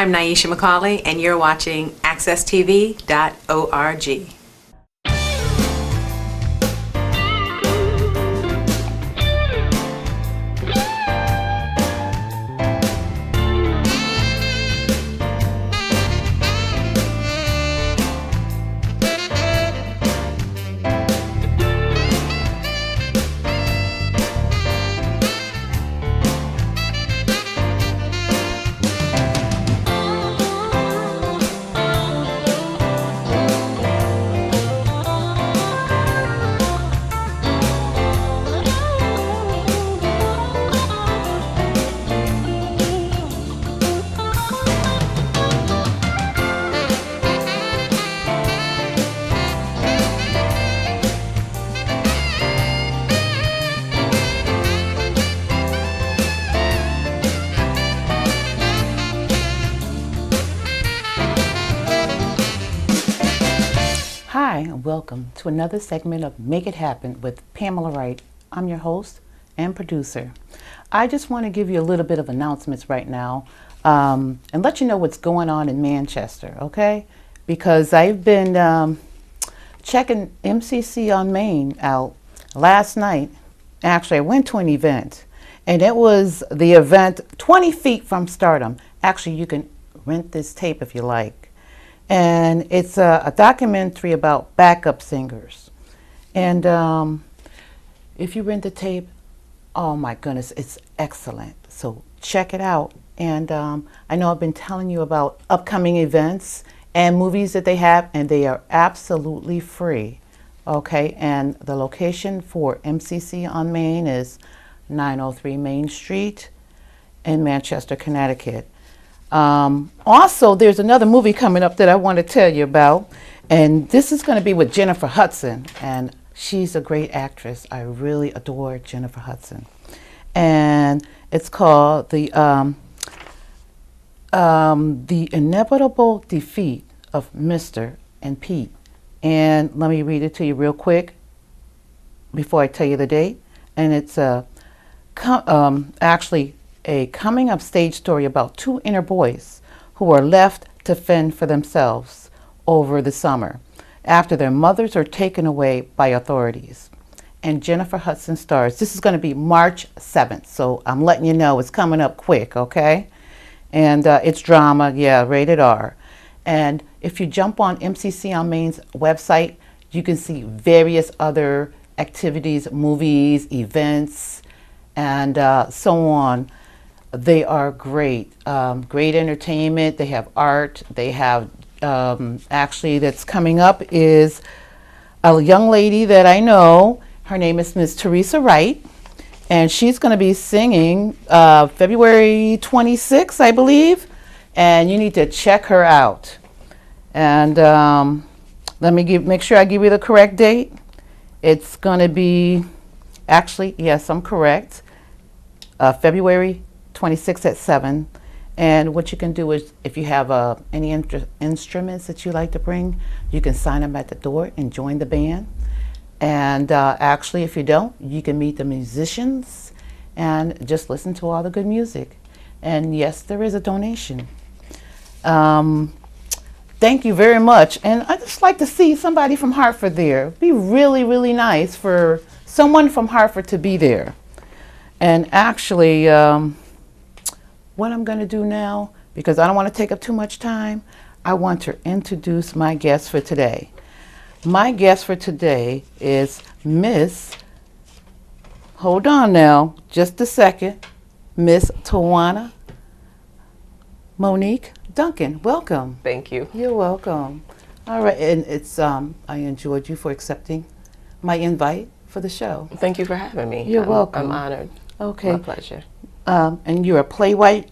I'm Naisha McCauley, and you're watching AccessTV.org. Hi, and welcome to another segment of Make It Happen with Pamela Wright. I'm your host and producer. I just want to give you a little bit of announcements right now and let you know what's going on in Manchester, okay? Because I've been checking MCC on Main out last night. Actually, I went to an event, and it was the event 20 feet from stardom. Actually, you can rent this tape if you like. And it's a documentary about backup singers. And if you rent the tape, oh my goodness, it's excellent. So check it out. And I know I've been telling you about upcoming events and movies that they have, and they are absolutely free. Okay, and the location for MCC on Main is 903 Main Street in Manchester, Connecticut. Also, there's another movie coming up that I want to tell you about, and this is going to be with Jennifer Hudson, and she's a great actress. I really adore Jennifer Hudson, and it's called The Inevitable Defeat of Mr. and Pete. And let me read it to you real quick before I tell you the date. And it's actually a coming-of stage story about two inner boys who are left to fend for themselves over the summer after their mothers are taken away by authorities. And Jennifer Hudson stars. This is going to be March 7th, so I'm letting you know it's coming up quick, okay? And it's drama, yeah, rated R. And if you jump on MCC on Main's website, you can see various other activities, movies, events, and so on. They are great, great entertainment. They have art. They have, actually that's coming up is a young lady that I know. Her name is Miss Teresa Wright, and she's going to be singing February 26th, I believe, and you need to check her out. And let me make sure I give you the correct date. It's going to be, actually, yes, I'm correct, February 26 at 7. And what you can do is, if you have any instruments that you like to bring, you can sign them at the door and join the band. And actually, if you don't, you can meet the musicians and just listen to all the good music. And yes, there is a donation. Thank you very much. And I'd just like to see somebody from Hartford there. It'd be really, really nice for someone from Hartford to be there. And actually, what I'm going to do now, because I don't want to take up too much time, I want to introduce my guest for today. My guest for today is Miss, hold on now, just a second, Miss Tiwanna Monique Duncan. Welcome. Thank you. You're welcome. All right, and it's I enjoyed you for accepting my invite for the show. Thank you for having me. You're welcome. I'm honored. Okay. My pleasure. And you're a playwright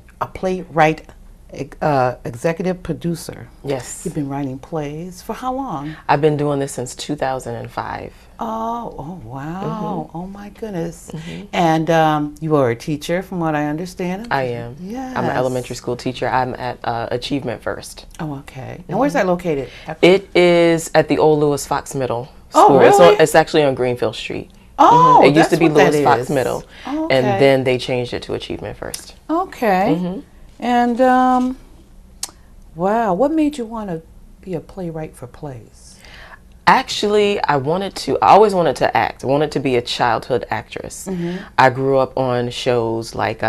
executive producer. Yes. You've been writing plays for how long? I've been doing this since 2005. Oh wow. Mm-hmm. Oh my goodness. Mm-hmm. And you are a teacher from what I understand? I am. Yes. I'm an elementary school teacher. I'm at Achievement First. Oh, okay. And where's that located? It is at the old Lewis Fox Middle School. Oh, really? It's actually on Greenfield Street. Oh, It used to be that's what Lewis that Fox is. Middle. Oh, okay. And then they changed it to Achievement First. Okay. Mm-hmm. And Wow. What made you want to be a playwright for plays? Actually, I always wanted to act. I wanted to be a childhood actress. I grew up on shows like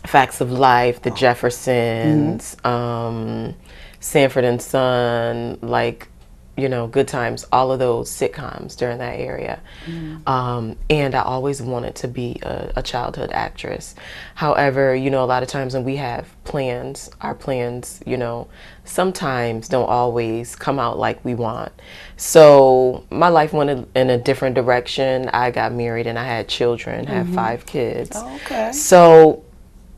Facts of Life, The Jeffersons, Sanford and Son, like, you know, Good Times, all of those sitcoms during that area. And I always wanted to be a childhood actress. However, you know, a lot of times when we have plans, our plans, you know, sometimes don't always come out like we want. So my life went in a different direction. I got married and I had children, have 5 kids. Oh, okay. So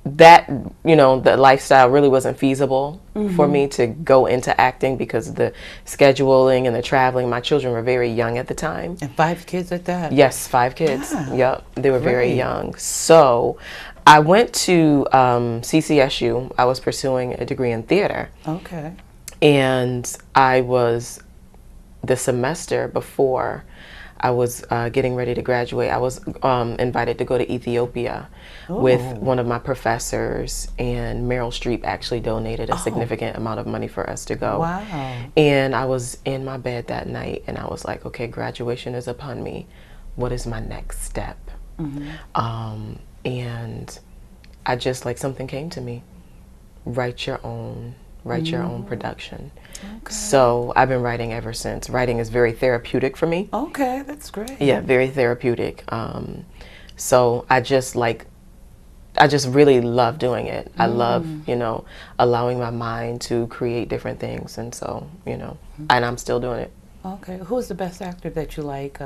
that, you know, the lifestyle really wasn't feasible for me to go into acting because of the scheduling and the traveling. My children were very young at the time. And 5 kids at that? Yes, 5 kids. Yeah. Yep, they were very Great. young. So I went to CCSU. I was pursuing a degree in theater. Okay. And I was, the semester before I was getting ready to graduate, I was invited to go to Ethiopia with one of my professors, and Meryl Streep actually donated a significant amount of money for us to go. Wow. And I was in my bed that night and I was like, okay, graduation is upon me. What is my next step? And I just, like, something came to me. Write your own production. Okay. So I've been writing ever since. Writing is very therapeutic for me. Okay, that's great. Yeah, very therapeutic. So I just really love doing it. I love, you know, allowing my mind to create different things. And so, you know, and I'm still doing it. Okay. Who's the best actor that you like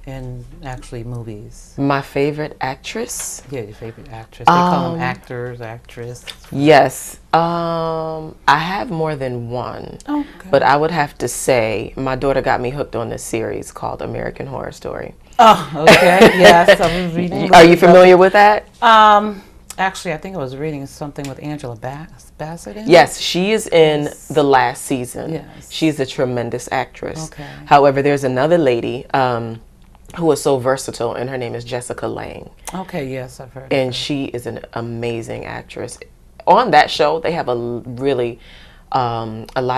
in actually movies? My favorite actress? Yeah, your favorite actress. They call them actors, actress. Yes. I have more than one. Okay. But I would have to say my daughter got me hooked on this series called American Horror Story. Oh, okay. Yes, I was reading. Are you familiar with that? Actually, I think I was reading something with Angela Bassett in it. Yes, she is in the last season. Yes. She's a tremendous actress. Okay. However, there's another lady who is so versatile, and her name is Jessica Lange. Okay, yes, I've heard. And she is an amazing actress. On that show, they have a lot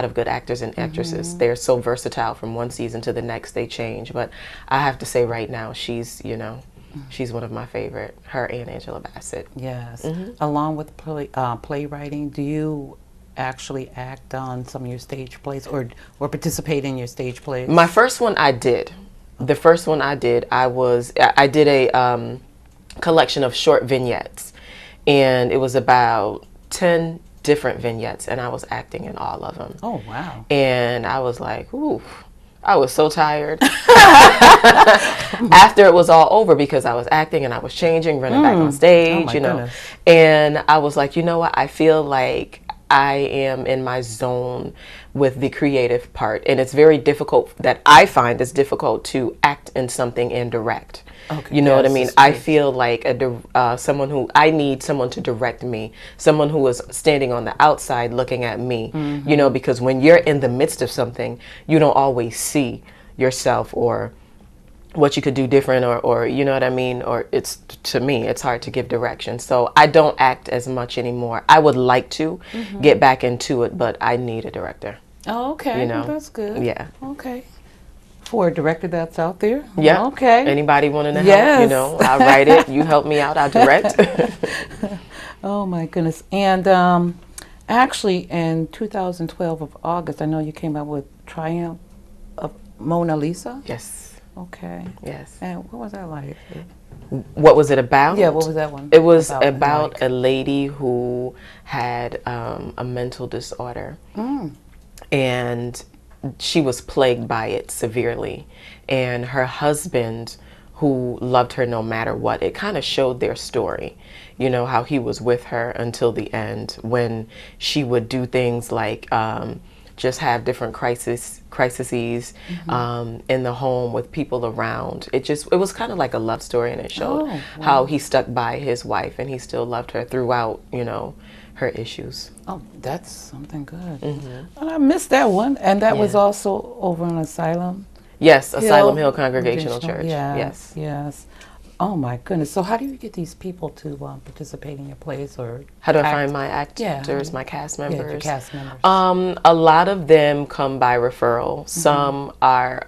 of good actors and actresses. They're so versatile from one season to the next. They change. But I have to say right now, she's, you know, she's one of my favorite, her and Angela Bassett. Yes. Along with playwriting, do you actually act on some of your stage plays or participate in your stage plays? My first one I did. The first one I did, I did a collection of short vignettes. And it was about 10 different vignettes, and I was acting in all of them. Oh, wow. And I was like, ooh, I was so tired after it was all over, because I was acting and I was changing, running back on stage, my you know. goodness. And I was like, you know what? I feel like I am in my zone with the creative part. And it's very difficult, that I find it's difficult to act in something and direct. Okay, You know what I yes, mean? that's I true. feel like I need someone to direct me, someone who is standing on the outside looking at me, you know, because when you're in the midst of something, you don't always see yourself or what you could do different, or you know what I mean? Or to me, it's hard to give direction. So I don't act as much anymore. I would like to get back into it, but I need a director. Oh, okay. You know? Well, that's good. Yeah. Okay. For a director that's out there? Yeah. Okay. Anybody wanting to help, Yes. you know, I'll write it. You help me out, I'll direct. Oh, my goodness. And actually, in 2012 of August, I know you came out with Triumph of Mona Lisa? Yes. Okay. Yes. And what was that like? What was it about? Yeah, what was that one? It was about about like? a lady who had a mental disorder, and she was plagued by it severely. And her husband, who loved her no matter what, it kind of showed their story, you know, how he was with her until the end, when she would do things like just have different crises in the home with people around. It was kind of like a love story, and it showed how he stuck by his wife and he still loved her throughout, you know, her issues. Oh, that's something good. I missed that one. And that was also over on Asylum? Yes, Asylum Hill Congregational Church. Yeah, Yes. Yes. Oh my goodness. So how do you get these people to participate in your plays or How do I act? find my actors, Yeah. my cast Yeah, members? your cast members. A lot of them come by referral. Some are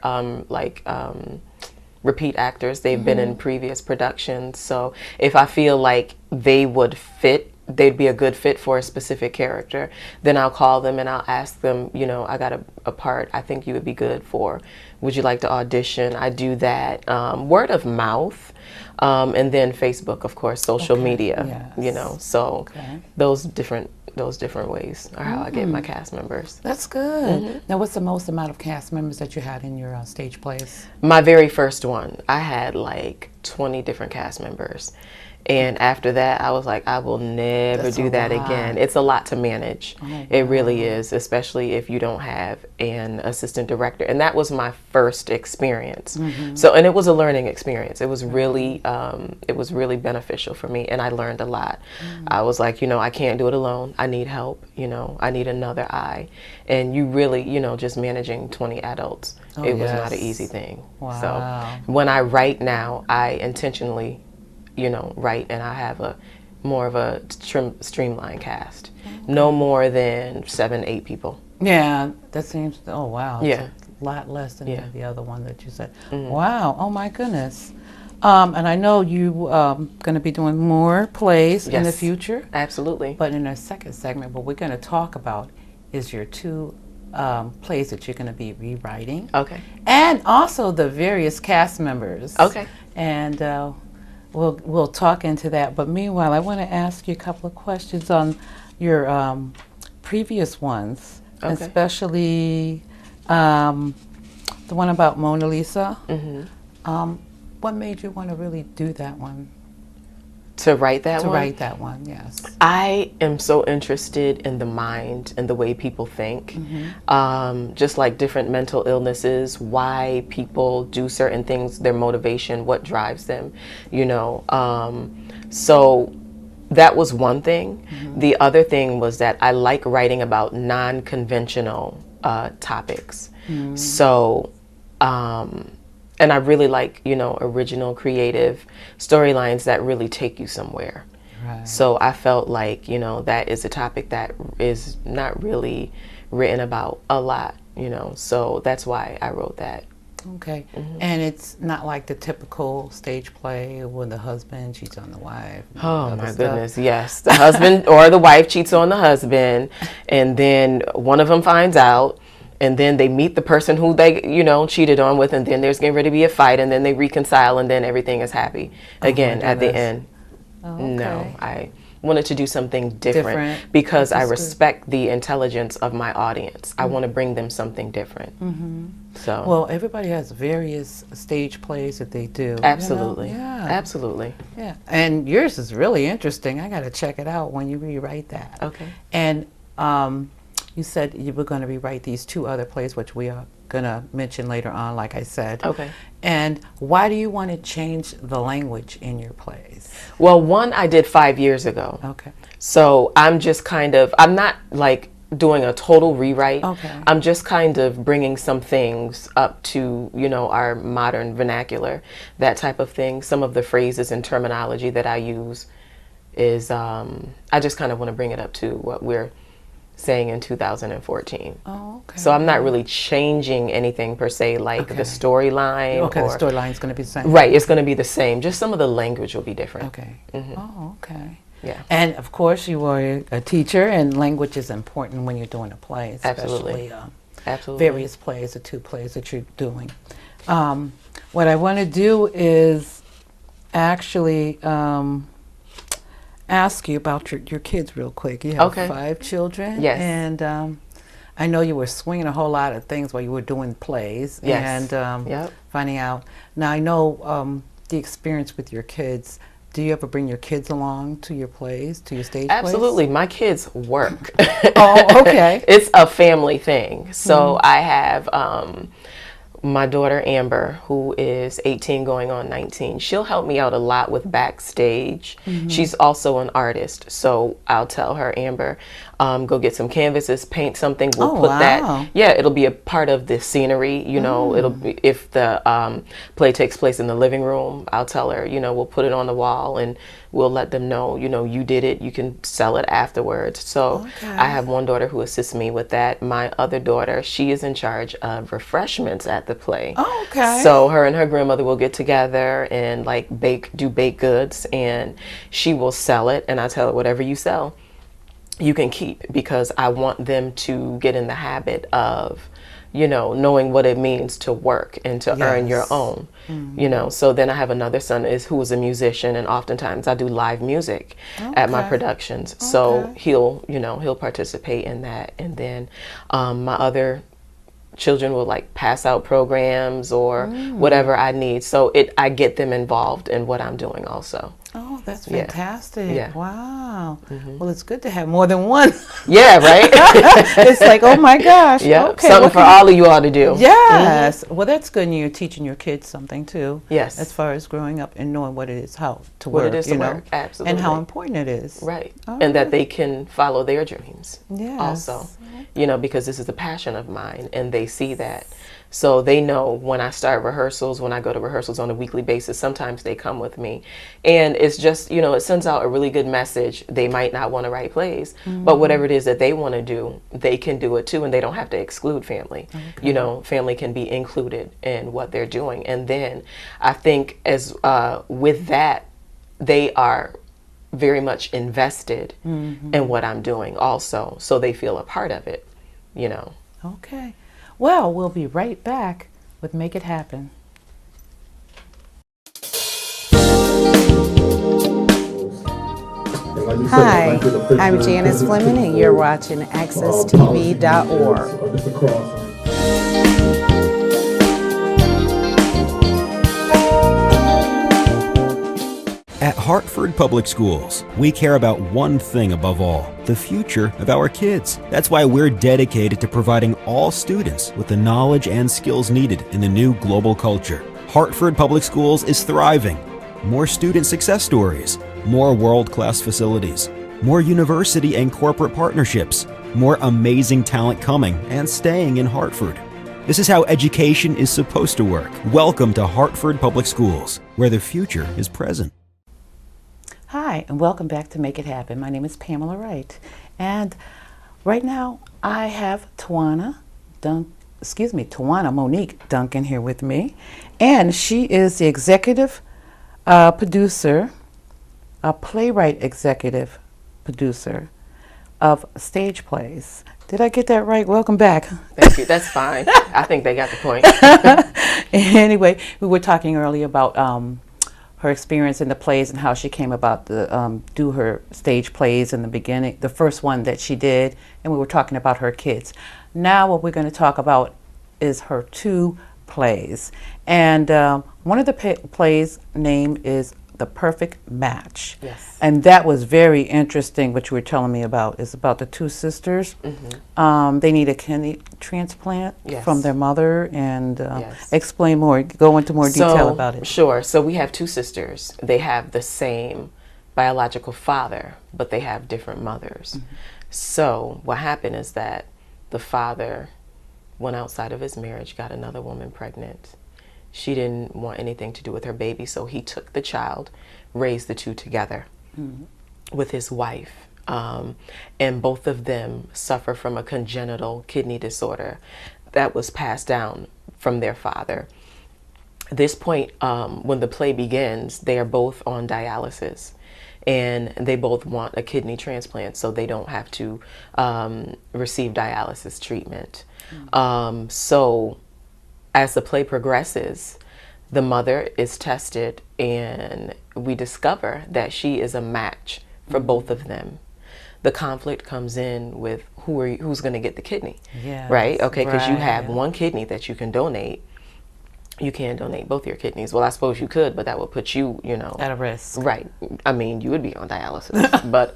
repeat actors. They've been in previous productions. So if I feel like they would fit, they'd be a good fit for a specific character, then I'll call them and I'll ask them, you know, I got a part I think you would be good for. Would you like to audition? I do that. Word of mouth. And then Facebook, of course, social media, Yes. you know, so those different ways are how I get my cast members. That's good. Now, what's the most amount of cast members that you had in your stage plays? My very first one, I had like 20 different cast members. And after that, I was like, I will never That's do a that lot. again. It's a lot to manage. Oh, It really is, especially if you don't have an assistant director. And that was my first experience. So, and it was a learning experience. It was really beneficial for me, and I learned a lot. I was like, you know, I can't do it alone. I need help. You know, I need another eye. And you really, you know, just managing 20 adults, it was not an easy thing. Wow. So, when I write now, I intentionally, you know, write, and I have a more of a streamlined cast. No more than 7-8 people. Yeah, that seems, oh wow. Yeah. It's a lot less than Yeah. the other one that you said. Wow, oh my goodness. And I know you going to be doing more plays in the Yes. future. Absolutely. But in our second segment, what we're going to talk about is your two plays that you're going to be rewriting. Okay. And also the various cast members. Okay. And we'll talk into that. But meanwhile, I want to ask you a couple of questions on your previous ones, Okay. especially the one about Mona Lisa. What made you want to really do that one? To write that To one? write that one, yes. I am so interested in the mind and the way people think. Just like different mental illnesses, why people do certain things, their motivation, what drives them, you know. So that was one thing. The other thing was that I like writing about non-conventional topics. So, and I really like, you know, original, creative storylines that really take you somewhere. Right. So I felt like, you know, that is a topic that is not really written about a lot, you know. So that's why I wrote that. Okay. And it's not like the typical stage play when the husband cheats on the wife. and all Oh that my other stuff. goodness, yes. The husband or the wife cheats on the husband, and then one of them finds out, and then they meet the person who they, you know, cheated on with, and then there's getting ready to be a fight, and then they reconcile, and then everything is happy again at the goodness. end. Oh, No, okay. I wanted to do something different, Different. because I That's good. respect the intelligence of my audience. I want to bring them something different. So Well, everybody has various stage plays that they do. you know? absolutely, Yeah. absolutely. Yeah. And yours is really interesting. I got to check it out when you rewrite that. Okay. And you said you were going to rewrite these two other plays, which we are going to mention later on, like I said. Okay. And why do you want to change the language in your plays? Well, one I did 5 years ago. Okay. So I'm just kind of, I'm not like doing a total rewrite. Okay. I'm just kind of bringing some things up to, you know, our modern vernacular, that type of thing. Some of the phrases and terminology that I use is, I just kind of want to bring it up to what we're saying in 2014. Oh, okay. So I'm not really changing anything per se, like the storyline. Okay, or, the storyline is going to be the same. Right, it's going to be the same. Just some of the language will be different. Okay. Oh, okay. Yeah. And of course, you are a teacher, and language is important when you're doing a play, Absolutely. especially Absolutely. various plays, the two plays that you're doing. What I want to do is actually ask you about your kids real quick. You have Okay. 5 children. Yes. And I know you were swinging a whole lot of things while you were doing plays. Yes. And Yep. finding out. Now, I know the experience with your kids. Do you ever bring your kids along to your plays, to your stage Absolutely. My kids work. Oh, okay. It's a family thing. So I have my daughter Amber, who is 18 going on 19. She'll help me out a lot with backstage. She's also an artist. So I'll tell her, Amber, go get some canvases, paint something. We'll Oh, put wow. that. Yeah, it'll be a part of the scenery. You know, it'll be, if the play takes place in the living room, I'll tell her, you know, we'll put it on the wall and we'll let them know, you know, you did it. You can sell it afterwards. So I have one daughter who assists me with that. My other daughter, she is in charge of refreshments at the play. Oh, okay. So her and her grandmother will get together and like do baked goods, and she will sell it. And I tell her, whatever you sell, you can keep, because I want them to get in the habit of, you know, knowing what it means to work and to earn your own, you know. So then I have another son who is a musician, and oftentimes I do live music at my productions. So he'll participate in that. And then my other children will like pass out programs or whatever I need. So I get them involved in what I'm doing also. Oh, that's fantastic. Yeah. Wow. Well, it's good to have more than one. Yeah, right? It's like, oh my gosh. Yeah, Okay, something for all of you all to do. Yes. Well, that's good. And you're teaching your kids something too. Yes. As far as growing up and knowing what it is, how to What work. it is to work, absolutely. And how important it is. Right. All And that right. they can follow their dreams Yes. also. You know, because this is a passion of mine, and they see that. So they know when I start rehearsals, when I go to rehearsals on a weekly basis, sometimes they come with me. And it's just, you know, it sends out a really good message. They might not want to write plays, but whatever it is that they want to do, they can do it too, and they don't have to exclude family. You know, family can be included in what they're doing. And then I think as with that, they are very much invested in what I'm doing also, so they feel a part of it, you know. Okay. Well, we'll be right back with Make It Happen. Hi, I'm Janice Fleming, and you're watching AccessTV.org. At Hartford Public Schools, we care about one thing above all: the future of our kids. That's why we're dedicated to providing all students with the knowledge and skills needed in the new global culture. Hartford Public Schools is thriving. More student success stories, more world-class facilities, more university and corporate partnerships, more amazing talent coming and staying in Hartford. This is how education is supposed to work. Welcome to Hartford Public Schools, where the future is present. Hi, and welcome back to Make It Happen. My name is Pamela Wright, and right now I have Tiwanna Monique Duncan here with me, and she is the executive producer, a playwright executive producer of stage plays. Did I get that right? Welcome back. Thank you. That's fine. I think they got the point. Anyway, we were talking earlier about her experience in the plays and how she came about to do her stage plays in the beginning, the first one that she did, and we were talking about her kids. Now what we're going to talk about is her two plays. And one of the plays name is The Perfect Match. Yes. And that was very interesting, what you were telling me about. It's about the two sisters. They need a kidney transplant from their mother, and explain more, go into more detail about it. Sure. So we have two sisters. They have the same biological father, but they have different mothers. So what happened is that the father went outside of his marriage, got another woman pregnant. She didn't want anything to do with her baby, so he took the child, raised the two together with his wife. And both of them suffer from a congenital kidney disorder that was passed down from their father. At this point, when the play begins, they are both on dialysis, and they both want a kidney transplant so they don't have to receive dialysis treatment. So as the play progresses, the mother is tested, and we discover that she is a match for both of them. The conflict comes in with who's going to get the kidney, right? Okay, because you have one kidney that you can donate. You can't donate both your kidneys. Well, I suppose you could, but that would put you, you know, At a risk. Right. I mean, you would be on dialysis. But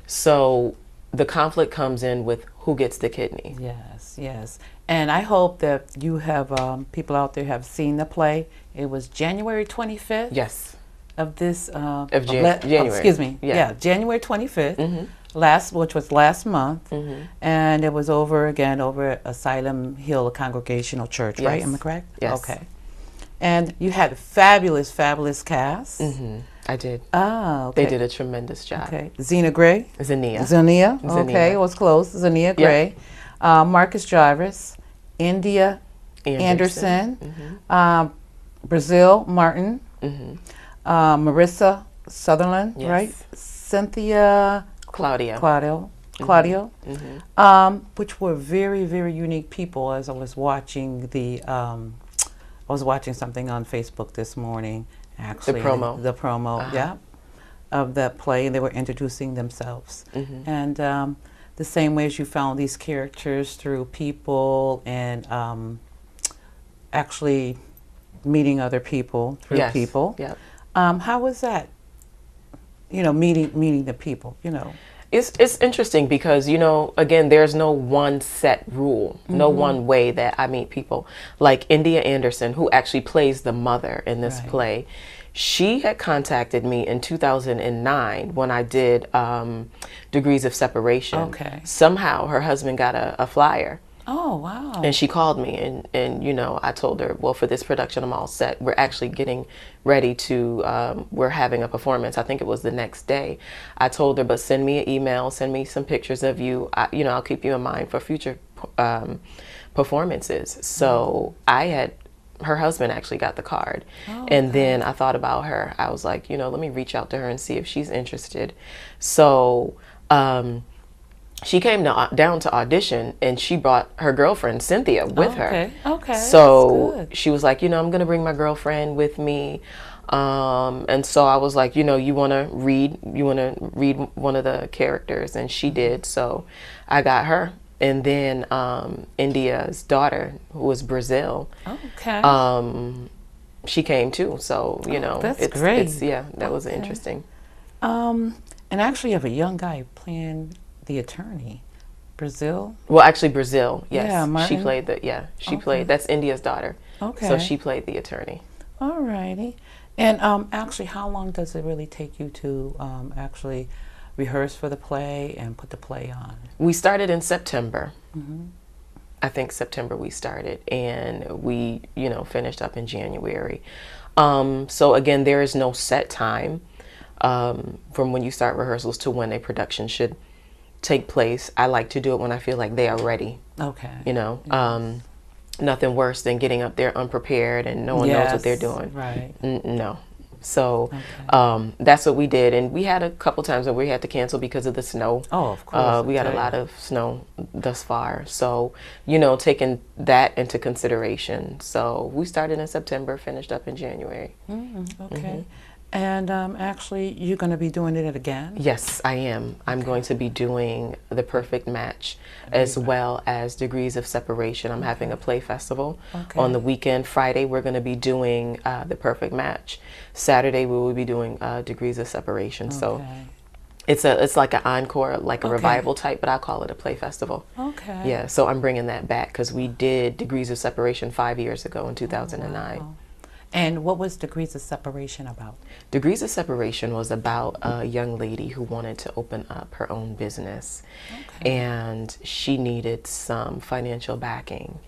so the conflict comes in with who gets the kidney. Yes, yes. And I hope that you have, people out there have seen the play. It was January 25th. Yes. of this January. excuse me. Yeah, January 25th. Which was last month, and it was over Asylum Hill Congregational Church, right? Am I correct? Yes. Okay. And you had a fabulous cast. I did. Oh, okay. They did a tremendous job. Okay. Zena Gray. Zania. Okay, it was close. Zania Gray. Marcus Jarvis. India Anderson. Brazil Martin. Marissa Sutherland, right? Cynthia Claudio, which were very, very unique people. As I was watching something on Facebook this morning, actually. The promo, of that play, and they were introducing themselves. And the same way as you found these characters through people and actually meeting other people through people. How was that? Meeting the people, It's interesting because, again, there's no one set rule, no one way that I meet people. Like India Anderson, who actually plays the mother in this play, she had contacted me in 2009 when I did Degrees of Separation. Okay. Somehow her husband got a flyer. Oh, wow. And she called me and I told her, well, for this production, I'm all set. We're actually getting ready to, we're having a performance. I think it was the next day. I told her, but send me an email, send me some pictures of you. I'll keep you in mind for future performances. So her husband actually got the card. And then I thought about her. I was like, let me reach out to her and see if she's interested. So, she came down to audition, and she brought her girlfriend Cynthia with her. Okay. So she was like, I'm gonna bring my girlfriend with me, and so I was like, you wanna read one of the characters, and she did. So I got her, and then India's daughter, who was Brazil. She came too. So that's great. That was interesting. And actually, you have a young guy playing the attorney, Brazil. Well, actually, Brazil. Yes, yeah, she played She played. That's India's daughter. Okay. So she played the attorney. All righty. And actually, how long does it really take you to actually rehearse for the play and put the play on? We started in September. I think September we started, and we finished up in January. So again, there is no set time from when you start rehearsals to when a production should take place. I like to do it when I feel like they are ready. Okay. Nothing worse than getting up there unprepared and no one knows what they're doing. Right. No. So that's what we did, and we had a couple times where we had to cancel because of the snow. Oh, of course. We got a lot of snow thus far, so taking that into consideration. So we started in September, finished up in January. Okay. And actually, you're going to be doing it again? Yes, I am. I'm going to be doing The Perfect Match as well as Degrees of Separation. I'm having a play festival on the weekend. Friday, we're going to be doing The Perfect Match. Saturday, we will be doing Degrees of Separation. So it's like an encore, like a revival type, but I call it a play festival. Okay. Yeah, so I'm bringing that back because we did Degrees of Separation 5 years ago in 2009. Wow. And what was Degrees of Separation about? Degrees of Separation was about a young lady who wanted to open up her own business. And she needed some financial backing.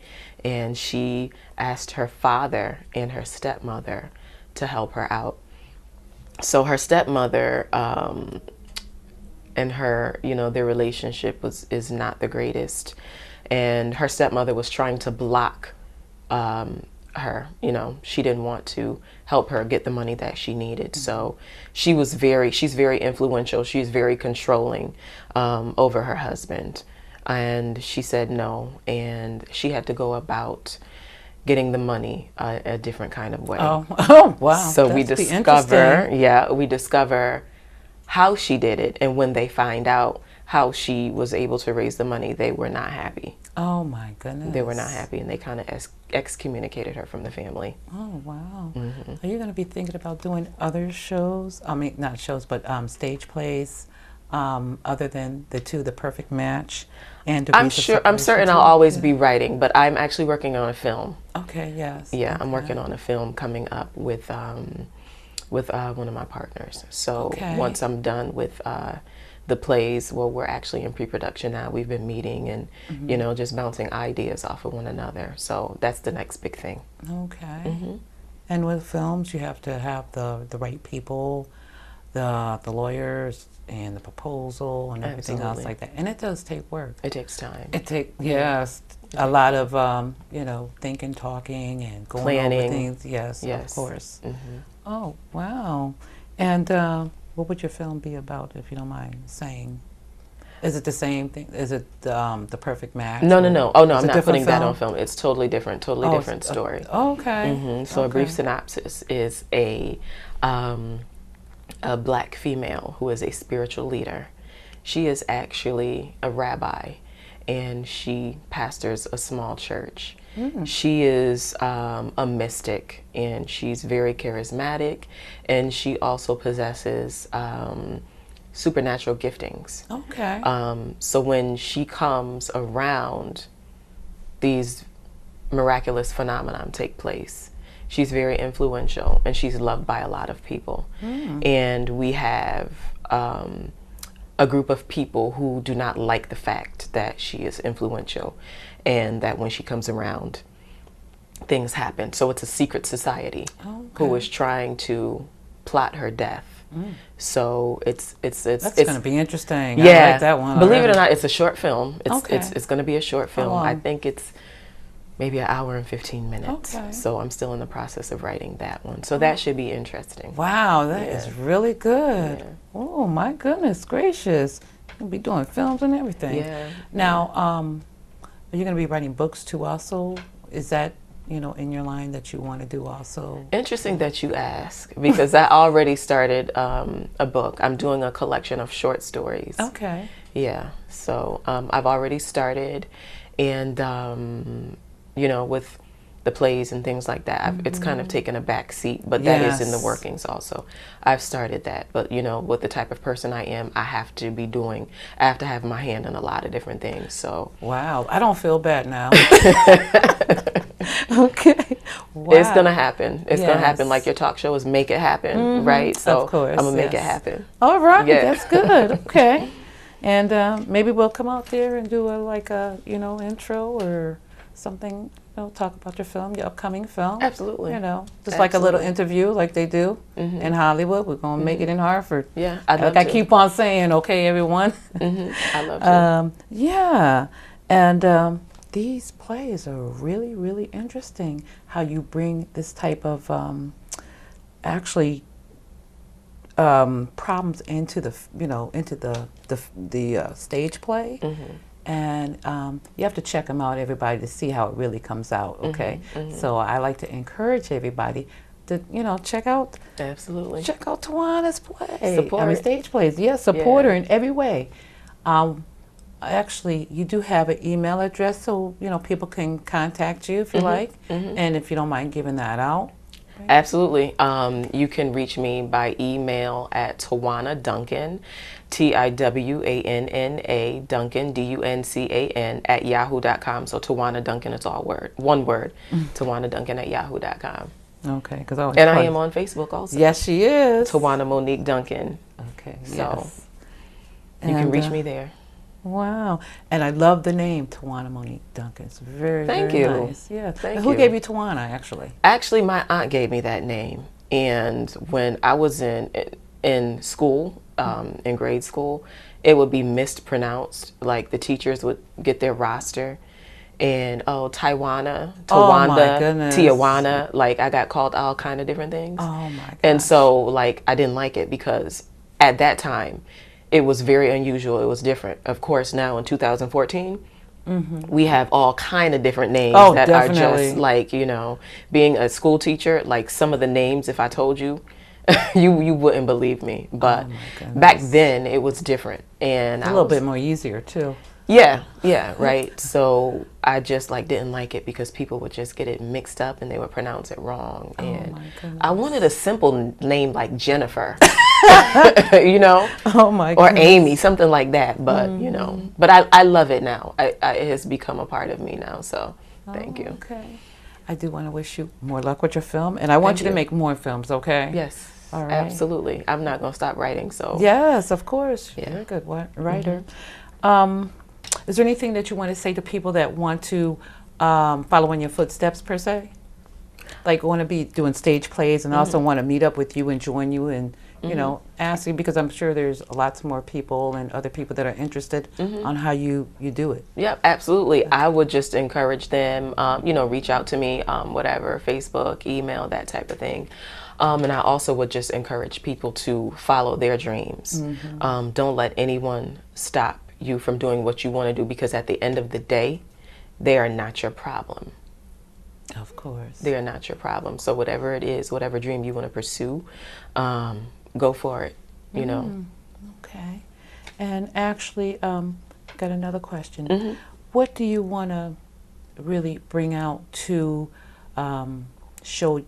And she asked her father and her stepmother to help her out. So her stepmother and her, their relationship is not the greatest. And her stepmother was trying to block her. She didn't want to help her get the money that she needed. So she's very influential. She's very controlling over her husband. And she said no, and she had to go about getting the money a different kind of way. Oh wow. So we discover how she did it, and when they find out how she was able to raise the money, they were not happy. Oh my goodness. They were not happy, and they kind of excommunicated her from the family. Oh wow. Are you going to be thinking about doing other shows? I mean, not shows, but stage plays, other than The Perfect Match and I'm certain I'll always be writing, but I'm actually working on a film. Okay. Yes. Yeah, I'm working on a film coming up with with one of my partners. So Okay. once I'm done with the plays, well, we're actually in pre-production now. We've been meeting and, you know, just bouncing ideas off of one another. So that's the next big thing. Okay. And with films, you have to have the right people, the lawyers, and the proposal, and everything else Absolutely. like that. And it does take work. It takes time. Yes, a lot of you know, thinking, talking, and going Planning. over things. Yes, Yes. of course. Oh, wow. And what would your film be about, if you don't mind saying? Is it the same thing? Is it the perfect match? No, or no, no. Oh, no, it's I'm a not putting different that on film. It's totally different it's story. Okay. So a brief Okay. synopsis is a black female who is a spiritual leader. She is actually a rabbi, and she pastors a small church. She is a mystic, and she's very charismatic, and she also possesses supernatural giftings. Okay. So when she comes around, these miraculous phenomenon take place. She's very influential, and she's loved by a lot of people. And we have a group of people who do not like the fact that she is influential, and that when she comes around, things happen. So it's a secret society who is trying to plot her death. So it's That's going to be interesting. yeah. I like that one. Believe it or already. not, it's a short film. Okay. It's going to be a short film. long? I think it's maybe an hour and 15 minutes. Okay. So I'm still in the process of writing that one. So that should be interesting. Wow, that is really good. Yeah. Oh my goodness gracious! You'll be doing films and everything. Yeah. Now, are you going to be writing books too? Also, is that, you know, in your line that you want to do also? Interesting that you ask, because I already started a book. I'm doing a collection of short stories. Okay. Yeah. So I've already started, and you know, with the plays and things like that, it's kind of taken a back seat, but that is in the Yes. workings also. I've started that, but you know, with the type of person I am, I have to have my hand in a lot of different things. So Wow, I don't feel bad now. Okay. Wow. it's gonna happen. It's gonna happen. Yes. Like your talk show is make it happen, right? So Of course, I'm gonna make it yes. happen. All right, Yeah. that's good. Okay. And maybe we'll come out there and do a you know, intro or something, you know, talk about your film, your upcoming film. Absolutely. You know, just like a little Absolutely. interview like they do in Hollywood. We're going to make it in Hartford. Yeah, I'd love Like I to. keep on saying, okay, everyone. I love to. Yeah. And these plays are really, really interesting. How you bring this type of actually problems into the stage play, and you have to check them out, everybody, to see how it really comes out. Okay, so I like to encourage everybody to check out Absolutely. Tiwanna's play. Support. I mean, stage plays. Yes, support her in every way. Actually, you do have an email address, so people can contact you if you like, and if you don't mind giving that out. Absolutely. You can reach me by email at Tiwanna Duncan, TIWANNA Duncan, DUNCAN at yahoo.com. So Tiwanna Duncan, it's all one word. Tiwanna Duncan at yahoo.com. Okay, because And I am on Facebook also. Yes, she is. Tiwanna Monique Duncan. Okay, So yes. you can And, reach me there. Wow, and I love the name Tiwanna Monique Duncan. It's very, Thank very you. nice. Yeah. Thank Who you. gave you Tiwanna, actually? Actually, my aunt gave me that name, and when I was in school, in grade school, it would be mispronounced. Like the teachers would get their roster, and Tiwanna, Oh, my Tawanda, goodness. Tiawanna. Like I got called all kind of different things. Oh my gosh. And so, like, I didn't like it because at that time, it was very unusual. It was different. Of course, now in 2014. We have all kind of different names that are definitely. just like, being a school teacher, like some of the names, if I told you, you wouldn't believe me. But back then it was different. And a little bit more easier, too. Yeah, right. So I just didn't like it because people would just get it mixed up and they would pronounce it wrong. And my goodness. I wanted a simple name like Jennifer, Oh my or goodness. Amy, something like that. But but I love it now. It has become a part of me now. So thank you. Okay. I do want to wish you more luck with your film, and I want Thank you to you. make more films, okay? Yes. All right. absolutely. I'm not going to stop writing, so. Yes, of course. Yeah. You're a good writer. Is there anything that you want to say to people that want to follow in your footsteps, per se? Like want to be doing stage plays and also want to meet up with you and join you and, you know, ask you, because I'm sure there's lots more people and other people that are interested on how you do it. Yep, absolutely. I would just encourage them, you know, reach out to me, whatever, Facebook, email, that type of thing. And I also would just encourage people to follow their dreams. Don't let anyone stop you from doing what you want to do, because at the end of the day, they are not your problem. Of course. They are not your problem. So whatever it is, whatever dream you want to pursue, go for it, you know. Okay. And actually, got another question. What do you want to really bring out to show,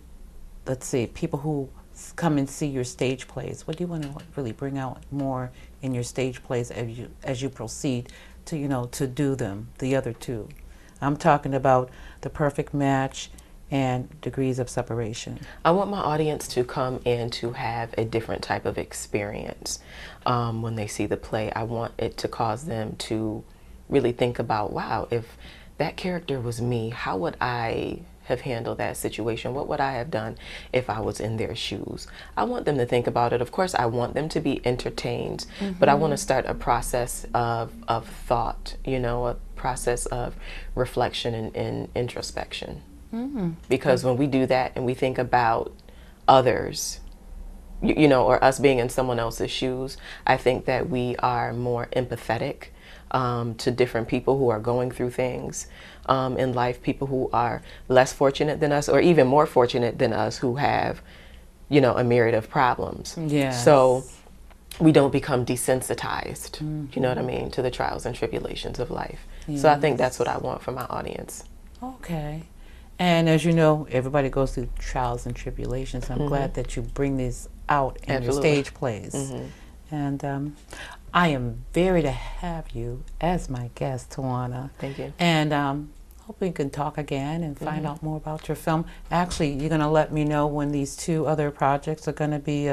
let's say, people who come and see your stage plays? What do you want to really bring out more in your stage plays as you proceed to, you know, to do them, the other two? I'm talking about The Perfect Match and Degrees of Separation. I want my audience to come in to have a different type of experience when they see the play. I want it to cause them to really think about, wow, if that character was me, how would I have handled that situation? What would I have done if I was in their shoes? I want them to think about it. Of course, I want them to be entertained, but I want to start a process of thought, you know, a process of reflection and introspection. Because when we do that and we think about others, you know, or us being in someone else's shoes, I think that we are more empathetic to different people who are going through things in life, people who are less fortunate than us or even more fortunate than us, who have, you know, a myriad of problems. Yes. So we don't become desensitized, you know what I mean, to the trials and tribulations of life. So I think that's what I want for my audience. Okay. And as you know, everybody goes through trials and tribulations. I'm glad that you bring these out in your stage plays. And I am very to have you as my guest, Tiwanna. Thank you. And hope we can talk again and find out more about your film. Actually, you're going to let me know when these two other projects are going to be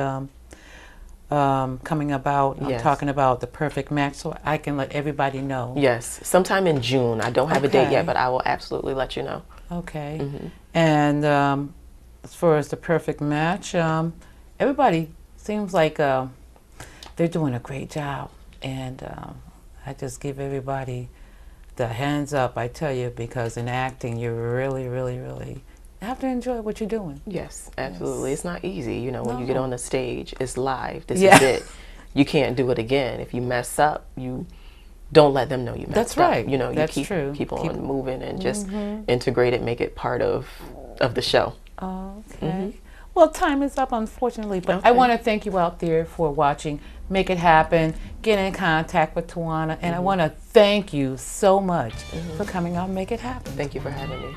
coming about. I'm talking about The Perfect Match, so I can let everybody know. Yes, sometime in June. I don't have a date yet, but I will absolutely let you know. Okay. And as far as The Perfect Match, everybody seems like they're doing a great job. And I just give everybody the hands up, I tell you, because in acting, you really, really, really have to enjoy what you're doing. Yes, absolutely. It's not easy. You know, when you get No. on the stage, it's live. This is it. You can't do it again. If you mess up, you don't let them know you messed That's up. right. You know, you That's keep true. on moving and just integrate it, make it part of the show. Okay. Well, time is up, unfortunately, but I Okay. want to thank you out there for watching. Make it happen. Get in contact with Tiwanna, and I want to thank you so much for coming out and make it happen. Thank you for having me.